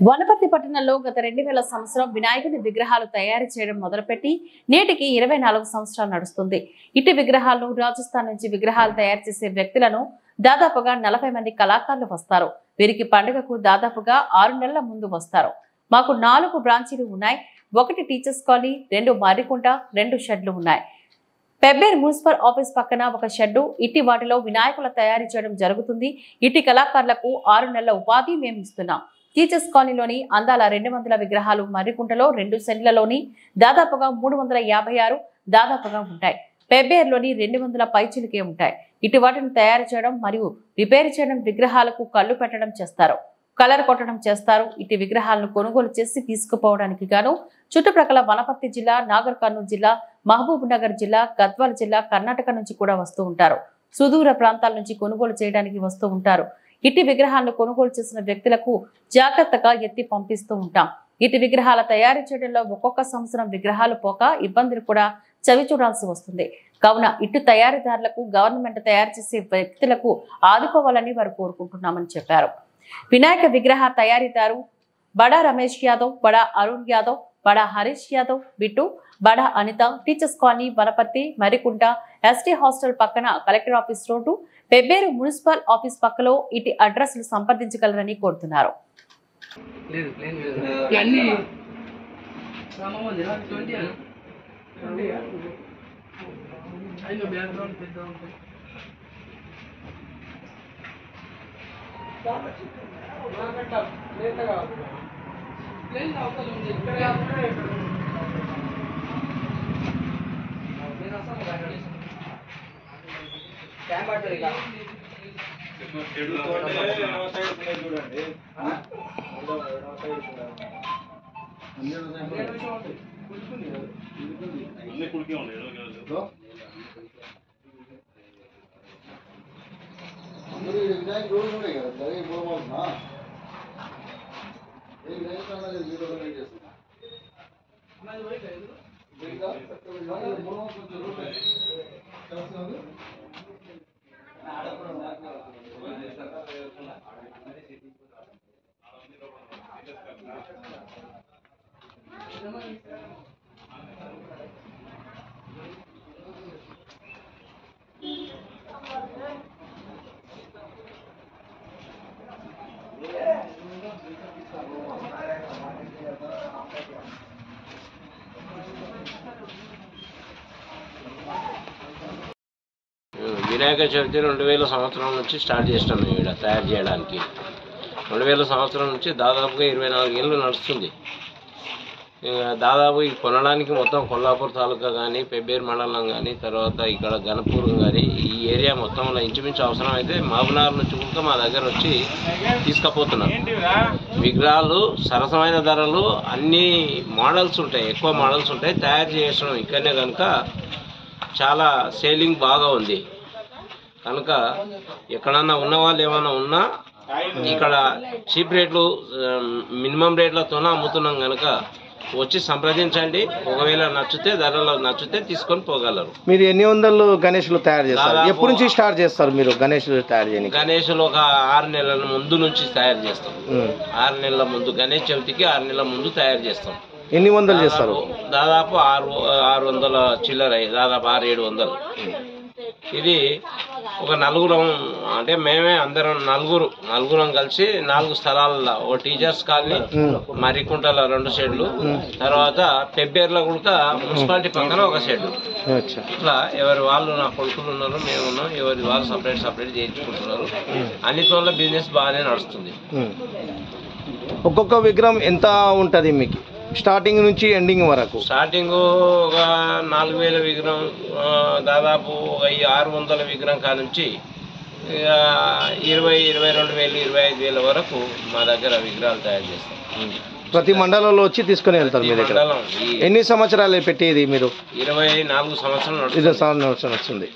వనపర్తి పట్టణంలో గత 2000 సంవత్సరం వినాయకుడి విగ్రహాలు తయారు చేయడం మొదలుపెట్టి నేటికి 24 సంవత్సరాలు నడుస్తుంది. ఇటు విగ్రహాలను రాజస్థాన్ నుంచి విగ్రహాలు తయారు చేసే వ్యక్తులను దాదాపుగా 40 మంది కళాకారులు వస్తారు. వీరికి పండుగకు దాదాపుగా 6 నెలల ముందు వస్తారు. మాకు 4 బ్రాంచీలు ఉన్నాయి. 1 టీచర్స్ కాలనీ, 2 మర్రికుంట, 2 షెడ్లు ఉన్నాయి. పెబ్బేర్ మున్సిపల్ ఆఫీస్ పక్కన ఒక షెడ్డు, ఇట్టి వాటిలో వినాయకుల తయారు చేయడం జరుగుతుంది. ఇట్టి కళాకారులకు 6 నెలల ఉపాధి మేము ఇస్తున్నాం. టీచర్స్ కాలనీలోని అందాల 200 విగ్రహాలు, మర్రికుంటలో 2 సెంట్లలోని దాదాపుగా 356 దాదాపుగా ఉంటాయి. పెబ్బేర్లోని 200 పైచిలుకే ఉంటాయి. ఇటు వాటిని తయారు చేయడం మరియు రిపేర్ చేయడం, విగ్రహాలకు కళ్ళు పెట్టడం చేస్తారు, కలర్ కొట్టడం చేస్తారు. ఇటు విగ్రహాలను కొనుగోలు చేసి తీసుకుపోవడానికి గాను చుట్టుప్రక్కల వనపర్తి జిల్లా, నాగర్ కర్నూలు జిల్లా, మహబూబ్ నగర్ జిల్లా, గద్వాల జిల్లా, కర్ణాటక నుంచి కూడా వస్తూ ఉంటారు. సుదూర ప్రాంతాల నుంచి కొనుగోలు చేయడానికి వస్తూ ఉంటారు. ఇట్టి విగ్రహాలను కొనుగోలు చేసిన వ్యక్తులకు జాగ్రత్తగా ఎత్తి పంపిస్తూ ఉంటాం. ఇటు విగ్రహాల తయారు చేయడంలో ఒక్కొక్క సంవత్సరం విగ్రహాలు పోక ఇబ్బందులు కూడా చవి చూడాల్సి వస్తుంది. కావున ఇటు తయారీదారులకు గవర్నమెంట్ తయారు చేసే వ్యక్తులకు ఆదుకోవాలని వారు కోరుకుంటున్నామని చెప్పారు. వినాయక విగ్రహ తయారీదారు బడా రమేష్ యాదవ్, బడా అరుణ్ యాదవ్, బడా హరీష్ యాదవ్, బిట్టు, బడా Anitha, teachers colony, Wanaparthy, Marrikunta, ST hostel పక్కన collector office road, Pebbair municipal office పక్కలో ఇటు అడ్రస్లు సంప్రదించగలరని కోరుతున్నారు. వినాయక చవితి 2000 సంవత్సరం నుంచి స్టార్ట్ చేసినాం మేము ఇక్కడ తయారు చేయడానికి. 2000 సంవత్సరం నుంచి దాదాపుగా 24 ఏళ్ళు నడుస్తుంది. దాదాపు ఇది కొనడానికి మొత్తం కొల్లాపూర్ తాలూకా కానీ, పెబ్బేరు మండలం కానీ, తర్వాత ఇక్కడ గణపూర్ కానీ, ఈ ఏరియా మొత్తంలో ఇంచుమించు అవసరం అయితే మహబూబ్నగర్ నుంచి కూడా మా దగ్గర వచ్చి తీసుకుపోతున్నాం. విగ్రహాలు సరసమైన ధరలు, అన్ని మోడల్స్ ఉంటాయి, ఎక్కువ మోడల్స్ ఉంటాయి. తయారు చేస్తున్నాం ఇక్కడనే కనుక చాలా సేలింగ్ బాగా ఉంది. కనుక ఎక్కడన్నా ఉన్న వాళ్ళు ఏమైనా ఉన్నా ఇక్కడ చీప్ రేట్లు, మినిమం రేట్లతోనే అమ్ముతున్నాం. కనుక వచ్చి సంప్రదించండి. ఒకవేళ నచ్చితే, ధరలో నచ్చితే తీసుకొని పోగలరు. మీరు ఎన్ని వందలు గణేషులు తయారు చేస్తారు? ఎప్పటి నుంచి స్టార్ట్ చేస్తారు మీరు గణేషులు తయారు చేయడానికి? గణేషులు ఒక 6 నెలల ముందు నుంచి తయారు చేస్తాం. 6 నెలల ముందు, గణేష్ చవితికి 6 నెలల ముందు తయారు చేస్తాం. ఎన్ని వందలు చేస్తారు? దాదాపు 600 చిల్లర, దాదాపు 600-700. ఇది ఒక నలుగురం, అంటే మేమే అందరం నలుగురం కలిసి 4 స్థలాల్లో, ఒక టీచర్స్ కాలనీ, మర్రికుంటల 2 షెడ్లు, తర్వాత పెబ్బేర్లో కూడా మున్సిపాలిటీ పక్కన ఒక షెడ్. ఇట్లా ఎవరి వాళ్ళు, నా కొడుకులు ఉన్నారు, మేము ఉన్నాం, ఎవరి వాళ్ళు సపరేట్ చేయించుకుంటున్నారు. అన్నిటిలో బిజినెస్ బాగానే నడుస్తుంది. ఒక్కొక్క విగ్రహం ఎంత ఉంటుంది మీకు స్టార్టింగ్ నుంచి ఎండింగ్ వరకు? స్టార్టింగ్ ఒక 4000 విగ్రహం, దాదాపు ఒక 600 విగ్రహం కాడ నుంచి 20,000, 22,000, 25,000 వరకు మా దగ్గర విగ్రహాలు తయారు చేస్తాం. ప్రతి మండలంలో వచ్చి తీసుకుని వెళ్తారు మీ దగ్గర? ఎన్ని సంవత్సరాలు పెట్టేది మీరు? 24 సంవత్సరాలు నడుస్తుంది.